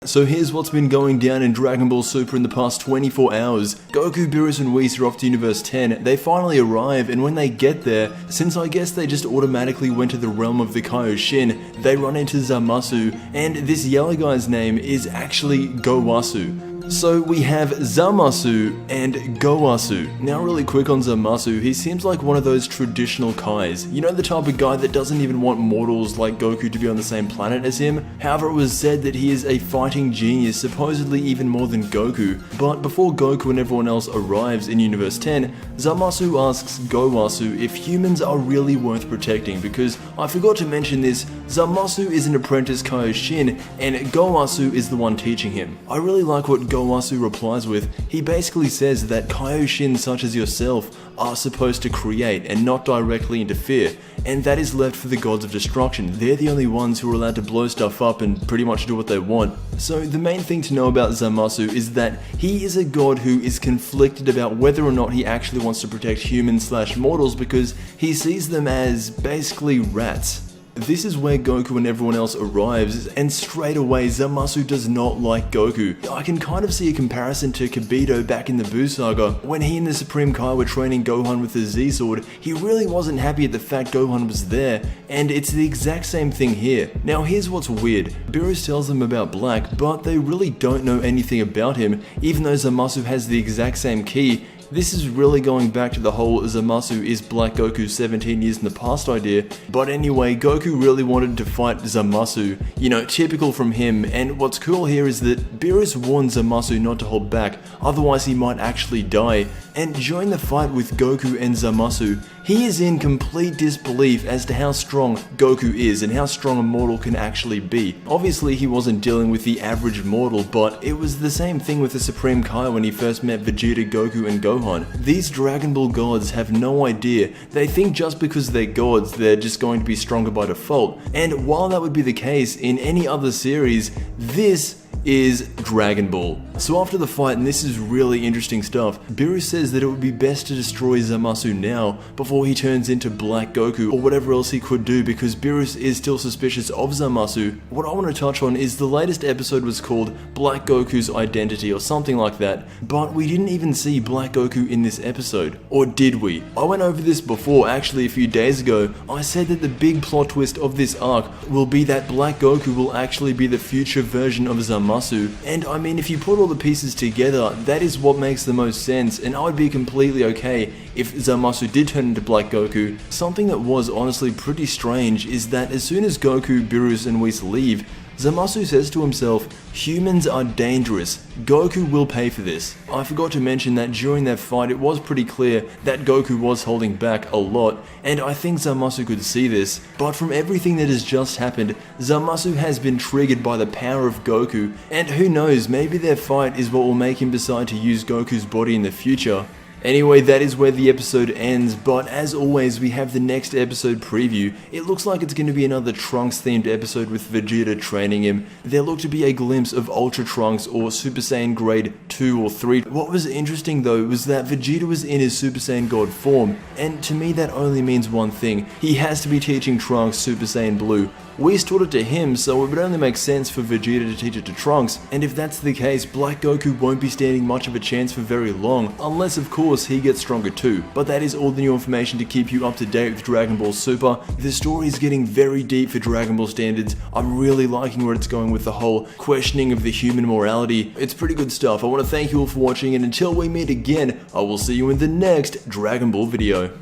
So here's what's been going down in Dragon Ball Super in the past 24 hours. Goku, Beerus and Whis are off to Universe 10. They finally arrive, and when they get there, since I guess they just automatically went to the realm of the Kaioshin, they run into Zamasu, and this yellow guy's name is actually Gowasu. So we have Zamasu and Gowasu. Now really quick on Zamasu, he seems like one of those traditional Kais. You know, the type of guy that doesn't even want mortals like Goku to be on the same planet as him? However, it was said that he is a fighting genius, supposedly even more than Goku. But before Goku and everyone else arrives in Universe 10, Zamasu asks Gowasu if humans are really worth protecting, because I forgot to mention this, Zamasu is an apprentice Kaioshin and Gowasu is the one teaching him. I really like what Gowasu replies with. He basically says that Kaioshin such as yourself are supposed to create and not directly interfere, and that is left for the gods of destruction. They're the only ones who are allowed to blow stuff up and pretty much do what they want. So the main thing to know about Zamasu is that he is a god who is conflicted about whether or not he actually wants to protect humans/mortals, because he sees them as basically rats. This is where Goku and everyone else arrives, and straight away Zamasu does not like Goku. I can kind of see a comparison to Kibito back in the Buu Saga. When he and the Supreme Kai were training Gohan with the Z-Sword, he really wasn't happy at the fact Gohan was there, and it's the exact same thing here. Now here's what's weird. Beerus tells them about Black, but they really don't know anything about him, even though Zamasu has the exact same ki. This is really going back to the whole Zamasu is Black Goku 17 years in the past idea, but anyway, Goku really wanted to fight Zamasu, you know, typical from him, and what's cool here is that Beerus warned Zamasu not to hold back, otherwise he might actually die, and during the fight with Goku and Zamasu, he is in complete disbelief as to how strong Goku is and how strong a mortal can actually be. Obviously he wasn't dealing with the average mortal, but it was the same thing with the Supreme Kai when he first met Vegeta, Goku and Gohan. These Dragon Ball gods have no idea. They think just because they're gods, they're just going to be stronger by default. And while that would be the case in any other series, this is Dragon Ball. So after the fight, and this is really interesting stuff, Beerus says that it would be best to destroy Zamasu now before he turns into Black Goku or whatever else he could do, because Beerus is still suspicious of Zamasu. What I want to touch on is the latest episode was called Black Goku's Identity or something like that, but we didn't even see Black Goku in this episode. Or did we? I went over this before, actually a few days ago. I said that the big plot twist of this arc will be that Black Goku will actually be the future version of Zamasu. And I mean, if you put all the pieces together, that is what makes the most sense, and I would be completely okay if Zamasu did turn into Black Goku. Something that was honestly pretty strange is that as soon as Goku, Beerus and Whis leave, Zamasu says to himself, humans are dangerous, Goku will pay for this. I forgot to mention that during that fight it was pretty clear that Goku was holding back a lot, and I think Zamasu could see this, but from everything that has just happened, Zamasu has been triggered by the power of Goku, and who knows, maybe their fight is what will make him decide to use Goku's body in the future. Anyway, that is where the episode ends, but as always, we have the next episode preview. It looks like it's going to be another Trunks themed episode with Vegeta training him. There looked to be a glimpse of Ultra Trunks or Super Saiyan Grade 2 or 3. What was interesting though was that Vegeta was in his Super Saiyan God form, and to me that only means one thing. He has to be teaching Trunks Super Saiyan Blue. Whis taught it to him, so it would only make sense for Vegeta to teach it to Trunks, and if that's the case, Black Goku won't be standing much of a chance for very long, unless of course he gets stronger too. But that is all the new information to keep you up to date with Dragon Ball Super. The story is getting very deep for Dragon Ball standards. I'm really liking where it's going with the whole questioning of the human morality. It's pretty good stuff. I want to thank you all for watching, and until we meet again, I will see you in the next Dragon Ball video.